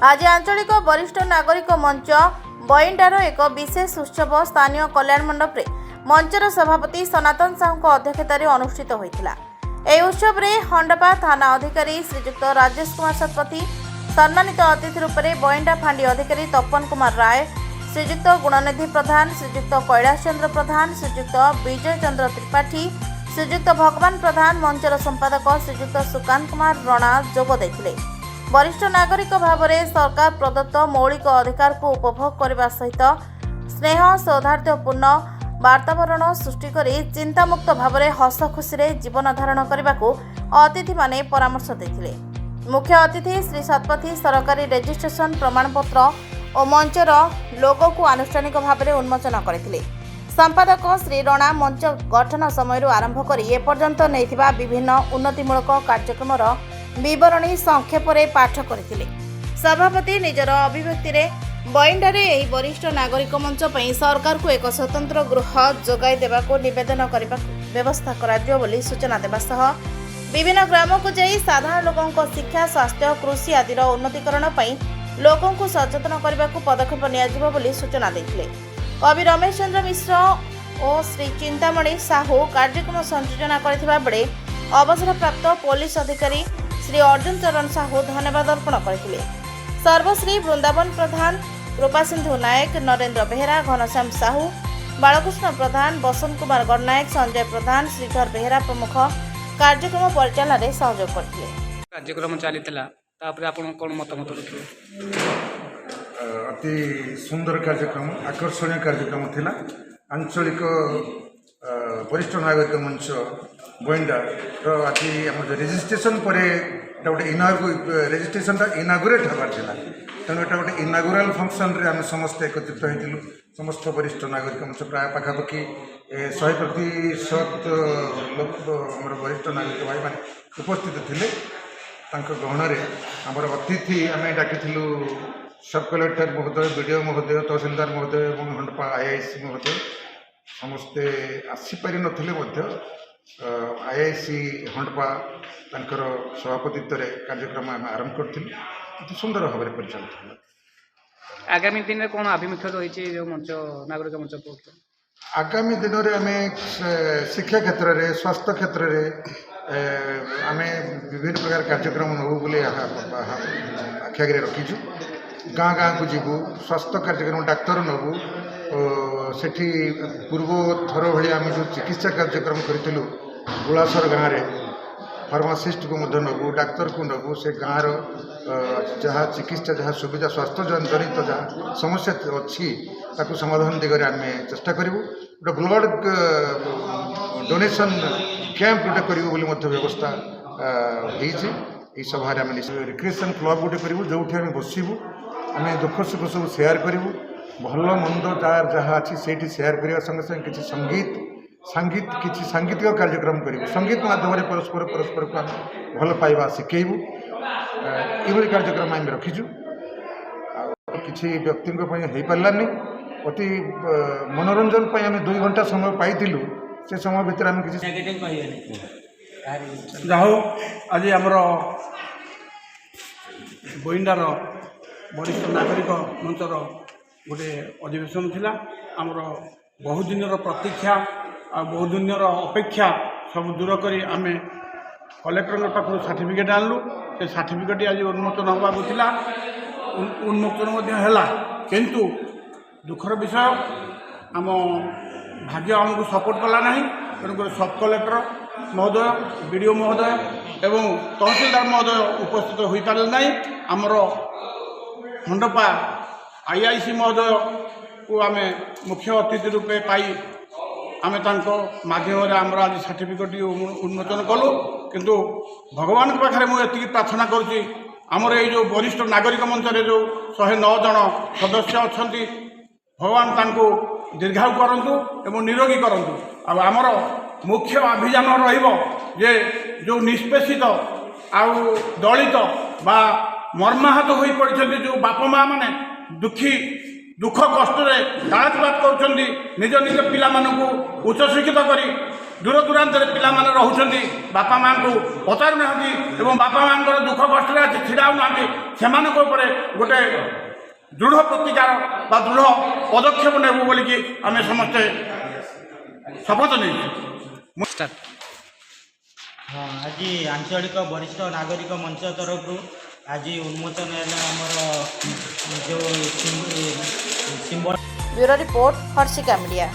आज आंचलिक वरिष्ठ नागरिक मंच बइंडार एक विशेष उत्सव स्थानीय कल्याण मंडप रे मंचर सभापति सनातन साहू अध्यक्षतार अनुष्ठित होता। यह उत्सव में हंडपा थाना अधिकारी श्रीजुक्त राजेश कुमार शतपथी, सम्मानित अतिथि रूप में बइंडा फांडी अधिकारी तपन कुमार राय, श्रीजुक्त गुणनिधि प्रधान, श्रीजुक्त कैलाश चंद्र प्रधान, श्रीजुक्त विजय चंद्र त्रिपाठी, श्रीजुक्त भगवान प्रधान, मंचर संपादक श्रीजुक्त सुकांत कुमार रणा जोग देथिले। वरिष्ठ नागरिक भाव में सरकार प्रदत्त मौलिक अधिकार को उपभोग करने सहित स्नेह सौहार्दपूर्ण वातावरण सृष्टि कर चिंतामुक्त भाव में हस खुशी जीवन धारण करने को अतिथि माने परामर्श देथिले। मुख्य अतिथि श्री शतपथी सरकारी रेजिस्ट्रेशन प्रमाणपत्र और मंचर लोगो को आनुष्ठानिक भाव में उन्मोचन करथिले। संपादक श्री रणा मंच गठन समय आरंभ कर एपर्यंत नैथिबा विभिन्न उन्नतिमूलक कार्यक्रम विवरणी संक्षेप पाठ करथिले। सभापति निजर अभिव्यक्ति बइंडारे एही वरिष्ठ नागरिक मंच पर सरकार को एक स्वतंत्र गृह जोगाई देवा को निवेदन करने व्यवस्था करा बोली सूचना देवा सह विभिन्न ग्राम को जाई साधारण लोगों को शिक्षा, स्वास्थ्य, कृषि आदि उन्नतिकरण पर लोगों को सचेतन करने को पदक्षेप नियाजिबो बोली सूचना देथिले। कवि रमेश चंद्र मिश्र और श्री चिंतामणि साहू कार्यक्रम संयोजना करथिबा बेले अवसरप्राप्त पुलिस अधिकारी श्री अर्जुन चरण साहू धन्यवाद अर्पण करथिले। सर्वश्री वृंदावन प्रधान, कृपा सिंधु नायक, नरेंद्र बेहेरा, घनश्याम साहू, बालकृष्ण प्रधान, बसंत कुमार गणनायक, संजय प्रधान, श्रीधर बेहेरा प्रमुख कार्यक्रम परिचालन में सहयोग करथिले। कार्यक्रम चलीला आपण कोन मतामत रखिले? अति सुंदर कार्यक्रम, आकर्षणीय कार्यक्रम थिला। आंचलिक वरिष्ठ नागरिक मंच बइंडा आज आम रेजिस्ट्रेशन पर गोटे रेजिस्ट्रेशन इनागुरेट हबार था। तेणु यहाँ गोटे इनागुराल फंक्शन रे आम समस्त एकत्रित होइतिलु। समस्त वरिष्ठ नागरिक मंच प्राय पाखापाखि 100% लोक आम वरिष्ठ नागरिक भाई मैंने उपस्थित थिले। गहन आमर अतिथि आम डाकी सब कलेक्टर महोदय, बीडीओ महोदय, तहसीलदार महोदय और हंडपा आईआईसी महोदय समस्ते आसीपारि नथिले मध्य आईआईसी हंडपा तांकर सभापतित्व कार्यक्रम आम आरंभ करथिलु। अति सुंदर भाव में परिचालित। आगामी दिन में कौन आभिमुख्य रही जो मंच नागरिक मंच पक्ष? आगामी दिन में आम शिक्षा क्षेत्र में, स्वास्थ्य क्षेत्र में आम विभिन्न प्रकार कार्यक्रम नबू बोली आखि आगे रखीचु। गाँ गाँ को जीवु, स्वास्थ्य कार्यक्रम डाक्तर नबू, सेठी पूर्व थर भाई आम जो चिकित्सा कार्यक्रम करूँ गुलासर गाँव में फार्मासीस्ट को नबू, डाक्तर को नबू, से गाँव जहाँ चिकित्सा जहाँ सुविधा स्वास्थ्य जनित जहाँ समस्या अच्छी ताकू समाधान दिगरे आम चेष्टा करूँ। गोटे ब्लड डोनेशन कैंप गोटे करूँ व्यवस्था होती। सभा रिक्रिएशन क्लब गोटे करूँ जो बसबू आम दुख सुख सब सेयार करूँ। भल मंद जार जहाँ अच्छी से सेयार करने संगे संगे किसी किसी सांगीतिक कार्यक्रम करूँ। संगीत माध्यम परस्पर परस्पर को भल पाइबा शिखेबू। ये कार्यक्रम आम रखीचु। किसी व्यक्ति हो पारानी अति मनोरंजन आम 2 घंटा समय पाइलु। से समय भितर आम किसी जाओ आज आमर बइंडार वरिष्ठ नागरिक मंचर गोटे अधिवेशन थिला। आमर बहुत दिन प्रतीक्षा आ बहुत दिन अपेक्षा सब दूर करी आमे कलेक्टर पाखु सर्टिफिकेट आनलु। से सर्टिफिकेट आज उन्मोचन होगा उन्मोचन है। किंतु दुखर विषय आम भाग्य आमको सपोर्ट कला ना। तेणुक सब कलेक्टर महोदय, बीडीओ महोदय एवं तहसीलदार महोदय उपस्थित हो पारे ना। आमर हंडपा आईआईसी महोदय को आम मुख्य अतिथि रूपे पाई आम माध्यम आमर आज सर्टिफिकेट उन्मोचन कलु। किंतु भगवान के पाखे मुझे प्रार्थना करुँची आमर ये जो वरिष्ठ नागरिक मंच जो 109 जन सदस्य अच्छा भगवान तांको दीर्घायु करंतु एवं निरोगी करंतु। आमर मुख्य अभियान रहिबो जे जो निष्पेषित आउ दलित बा मर्माहत होई पड़छन्ति जो बाप माँ माने दुख कष्ट कालातिपात कर निज निज पिला उच्च शिक्षित करी ଦୂର ଦୂରାନ୍ତରେ ପିଲାମାନେ ରହୁଛନ୍ତି ବାପା ମାଆଙ୍କୁ ପଚାରୁନାହାନ୍ତି ଏବଂ ବାପା ମାଆଙ୍କର ଦୁଃଖ କଷ୍ଟରେ ଆଜି ଛିଡ଼ା ହେଉନାହାନ୍ତି ସେମାନଙ୍କ ଉପରେ ଗୋଟେ ଦୃଢ଼ ପ୍ରତିକାର ବା ଦୃଢ଼ ପଦକ୍ଷେପ ନେବୁ ବୋଲିକି ଆମେ ସମସ୍ତେ ଶପଥ ନେଇଛୁ। ଷ୍ଟାର୍ଟ। ହଁ ଆଜି ଆଞ୍ଚଳିକ ବରିଷ୍ଠ ନାଗରିକ ମଞ୍ଚ ତରଫରୁ ଆଜି ଉନ୍ମୋଚନ ହେଲା ଆମର ଯେଉଁ symbol. Bureau report Harshika media.